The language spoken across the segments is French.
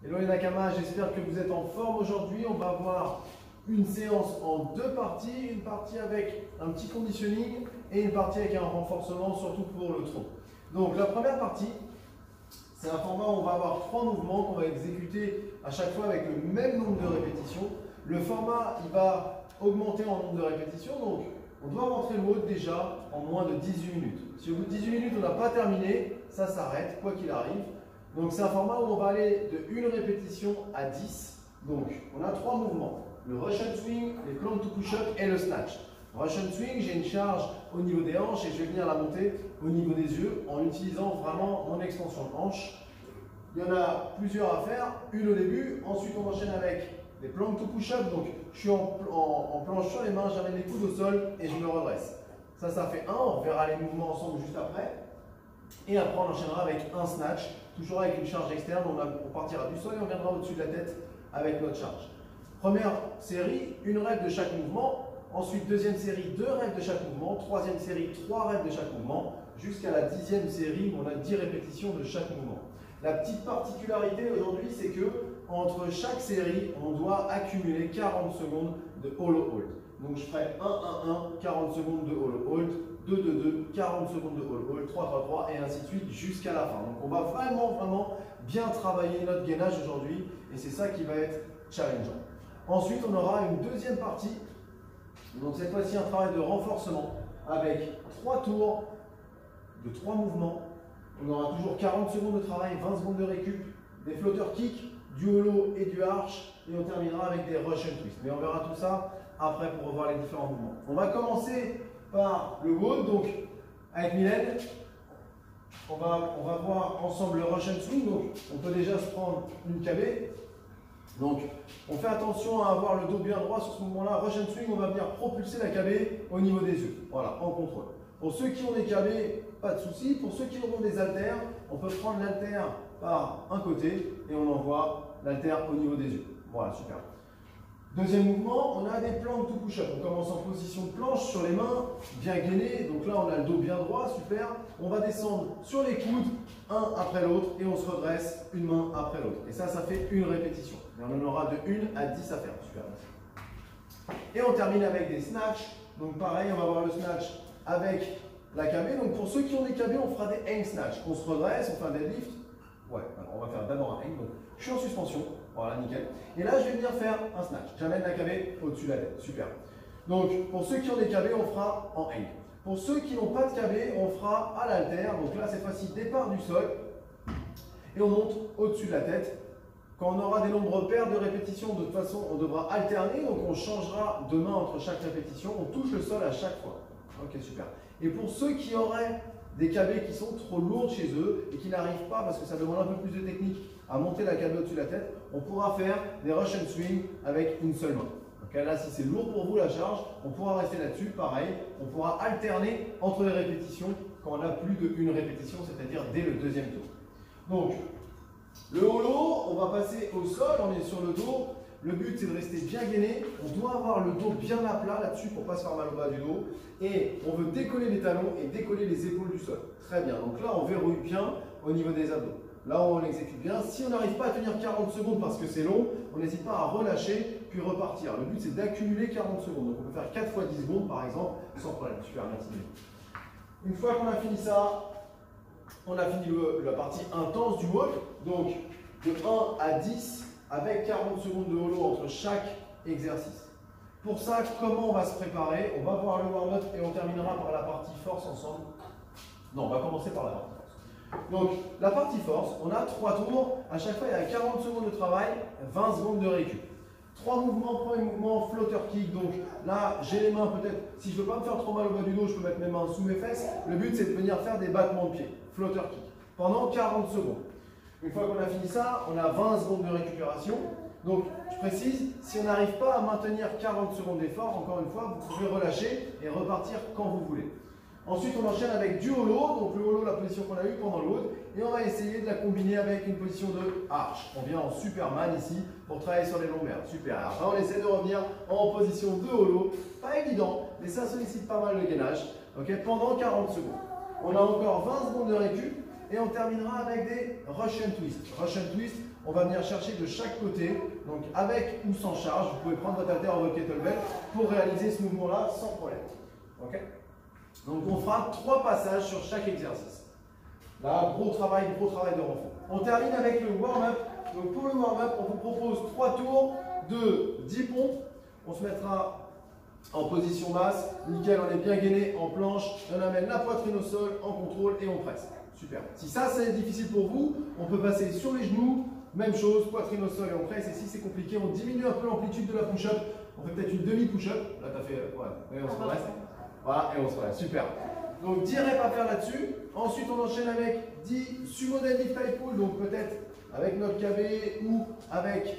Hello les Nakama, j'espère que vous êtes en forme aujourd'hui. On va avoir une séance en deux parties, une partie avec un petit conditioning et une partie avec un renforcement, surtout pour le tronc. Donc la première partie, c'est un format où on va avoir 3 mouvements qu'on va exécuter à chaque fois avec le même nombre de répétitions. Le format, il va augmenter en nombre de répétitions, donc on doit rentrer le WOD déjà en moins de 18 minutes. Si au bout de 18 minutes on n'a pas terminé, ça s'arrête, quoi qu'il arrive. Donc c'est un format où on va aller de 1 répétition à 10. Donc on a 3 mouvements, le Russian Swing, les plank to push-up et le snatch. Russian Swing, j'ai une charge au niveau des hanches et je vais venir la monter au niveau des yeux en utilisant vraiment mon extension de hanche. Il y en a plusieurs à faire, une au début, ensuite on enchaîne avec les plank to push-up. Donc je suis en planche sur les mains, j'amène les coudes au sol et je me redresse. Ça fait 1, on verra les mouvements ensemble juste après. Et après on enchaînera avec un snatch, toujours avec une charge externe, on partira du sol et on viendra au-dessus de la tête avec notre charge. Première série, 1 rep de chaque mouvement. Ensuite, deuxième série, 2 reps de chaque mouvement. Troisième série, 3 reps de chaque mouvement. Jusqu'à la 10e série où on a 10 répétitions de chaque mouvement. La petite particularité aujourd'hui, c'est que entre chaque série, on doit accumuler 40 secondes de hollow hold. Donc je ferai 1-1-1, 40 secondes de hollow hold, 2-2-2, 40 secondes de hollow hold, 3-3-3 et ainsi de suite jusqu'à la fin. Donc on va vraiment bien travailler notre gainage aujourd'hui et c'est ça qui va être challengeant. Ensuite, on aura une deuxième partie. Donc cette fois-ci un travail de renforcement avec 3 tours de 3 mouvements. On aura toujours 40 secondes de travail, 20 secondes de récup, des flotteurs kick, du hollow et du arch et on terminera avec des Russian twists. Mais on verra tout ça après pour revoir les différents mouvements. On va commencer par le WOD, donc avec Mylène. On va voir ensemble le Russian swing. Donc on peut déjà se prendre une KB. Donc, on fait attention à avoir le dos bien droit sur ce mouvement-là. Russian swing, on va venir propulser la KB au niveau des yeux. Voilà, en contrôle. Pour ceux qui ont des KB, pas de souci. Pour ceux qui auront des haltères, on peut prendre l'haltère par un côté et on envoie l'haltère au niveau des yeux. Voilà, super. Deuxième mouvement, on a des plank to push-up. On commence en position de planche sur les mains, bien gainé. Donc là, on a le dos bien droit, super. On va descendre sur les coudes, un après l'autre, et on se redresse une main après l'autre. Et ça fait une répétition. Et on en aura de 1 à 10 à faire. Super. Et on termine avec des snatchs. Donc pareil, on va voir le snatch avec la KB. Donc pour ceux qui ont des KB, on fera des hang snatch. On se redresse, on fait un deadlift. Ouais, alors on va faire d'abord un hang. Donc je suis en suspension. Voilà, nickel. Et là, je vais venir faire un snatch. J'amène la KB au-dessus de la tête. Super. Donc, pour ceux qui ont des KB, on fera en hang. Pour ceux qui n'ont pas de KB, on fera à l'haltère. Donc là, cette fois-ci, départ du sol. Et on monte au-dessus de la tête. Quand on aura des nombres pairs de répétitions, de toute façon, on devra alterner. Donc, on changera de main entre chaque répétition. On touche le sol à chaque fois. Ok, super. Et pour ceux qui auraient des KB qui sont trop lourdes chez eux et qui n'arrivent pas, parce que ça demande un peu plus de technique, à monter la KB au-dessus de la tête, on pourra faire des Russian swing avec une seule main. Okay, là, si c'est lourd pour vous la charge, on pourra rester là-dessus. Pareil, on pourra alterner entre les répétitions quand on a plus d'1 répétition, c'est-à-dire dès le deuxième tour. Donc, le hollow, on va passer au sol, on est sur le dos. Le but, c'est de rester bien gainé. On doit avoir le dos bien à plat là-dessus pour ne pas se faire mal au bas du dos. Et on veut décoller les talons et décoller les épaules du sol. Très bien. Donc là, on verrouille bien au niveau des abdos. Là, on l'exécute bien. Si on n'arrive pas à tenir 40 secondes parce que c'est long, on n'hésite pas à relâcher puis repartir. Le but, c'est d'accumuler 40 secondes. Donc, on peut faire 4 fois 10 secondes, par exemple, sans problème. Super, merci. Une fois qu'on a fini ça, on a fini la partie intense du WOD. Donc, de 1 à 10 avec 40 secondes de hollow entre chaque exercice. Pour ça, comment on va se préparer? On va voir le warm-up et on terminera par la partie force ensemble. Non, on va commencer par la partie force. Donc, la partie force, on a 3 tours. À chaque fois, il y a 40 secondes de travail, 20 secondes de récup. 3 mouvements, premier mouvement, flotter kick. Donc là, j'ai les mains peut-être, si je ne veux pas me faire trop mal au bas du dos, je peux mettre mes mains sous mes fesses. Le but, c'est de venir faire des battements de pied, flotter kick, pendant 40 secondes. Une fois qu'on a fini ça, on a 20 secondes de récupération. Donc, je précise, si on n'arrive pas à maintenir 40 secondes d'effort, encore une fois, vous pouvez relâcher et repartir quand vous voulez. Ensuite, on enchaîne avec du hollow. Donc, le hollow, la position qu'on a eue pendant le WOD. Et on va essayer de la combiner avec une position de arch. On vient en Superman ici pour travailler sur les lombaires. Super. Après, on essaie de revenir en position de hollow. Pas évident, mais ça sollicite pas mal le gainage. Okay, pendant 40 secondes. On a encore 20 secondes de récup. Et on terminera avec des Russian Twist. Russian Twist, on va venir chercher de chaque côté, donc avec ou sans charge. Vous pouvez prendre votre haltère ou votre kettlebell pour réaliser ce mouvement-là sans problème. Ok? Donc on fera 3 passages sur chaque exercice. Là, gros travail de renfort. On termine avec le warm-up. Donc pour le warm-up, on vous propose 3 tours de 10 pompes. On se mettra en position basse. Nickel, on est bien gainé en planche. On amène la poitrine au sol en contrôle et on presse. Super. Si ça c'est difficile pour vous, on peut passer sur les genoux. Même chose, poitrine au sol et on presse. Et si c'est compliqué, on diminue un peu l'amplitude de la push-up. On fait peut-être une demi-push-up. Là, tu as fait. Ouais, et on se reste. Voilà, et on se reste. Super. Donc 10 reps à faire là-dessus. Ensuite, on enchaîne avec 10 sumo deadlift high pull. Donc peut-être avec notre KB ou avec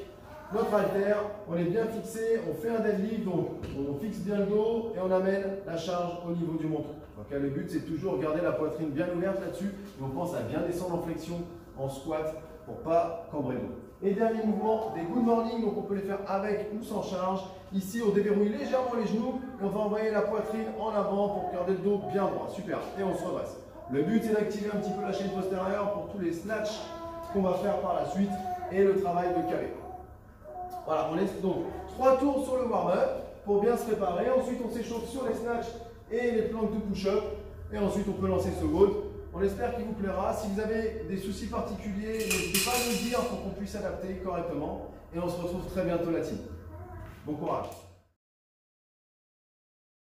notre halter. On est bien fixé. On fait un deadlift. Donc on fixe bien le dos et on amène la charge au niveau du menton. Okay, le but, c'est toujours garder la poitrine bien ouverte là-dessus. Et on pense à bien descendre en flexion, en squat, pour ne pas cambrer le dos. Et dernier mouvement, des good morning, donc on peut les faire avec ou sans charge. Ici, on déverrouille légèrement les genoux et on va envoyer la poitrine en avant pour garder le dos bien droit. Super, et on se redresse. Le but, c'est d'activer un petit peu la chaîne postérieure pour tous les snatchs qu'on va faire par la suite et le travail de KB. Voilà, on laisse donc 3 tours sur le warm-up pour bien se préparer. Ensuite, on s'échauffe sur les snatchs et les planques de push-up. Et ensuite, on peut lancer ce WOD. On espère qu'il vous plaira. Si vous avez des soucis particuliers, n'hésitez pas à nous le dire pour qu'on puisse s'adapter correctement. Et on se retrouve très bientôt la team. Bon courage.